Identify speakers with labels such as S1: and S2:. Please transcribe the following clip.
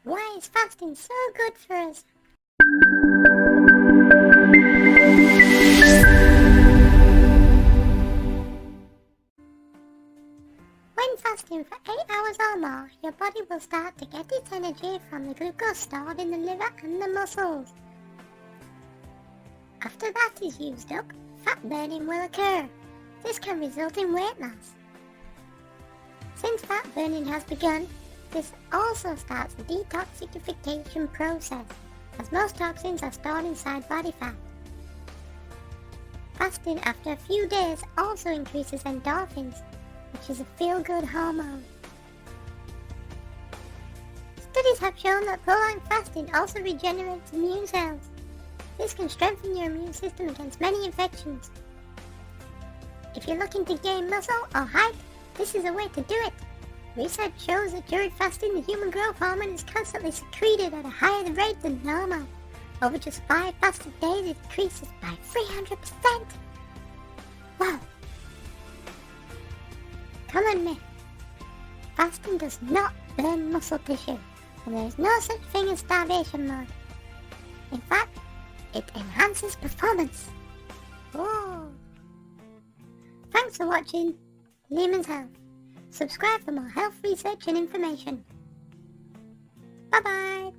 S1: Why is fasting so good for us? When fasting for 8 hours or more, your body will start to get its energy from the glucose stored in the liver and the muscles. After that is used up, fat burning will occur. This can result in weight loss. Since fat burning has begun, this also starts the detoxification process, as most toxins are stored inside body fat. Fasting after a few days also increases endorphins, which is a feel-good hormone. Studies have shown that prolonged fasting also regenerates immune cells. This can strengthen your immune system against many infections. If you're looking to gain muscle or height, this is a way to do it. Research shows that during fasting, the human growth hormone is constantly secreted at a higher rate than normal. Over just 5 fasted days, it increases by 300%. Wow! Come on, myth. Fasting does not burn muscle tissue, and there is no such thing as starvation mode. In fact, it enhances performance. Whoa! Thanks for watching Lehman's Health. Subscribe for more health research and information. Bye bye!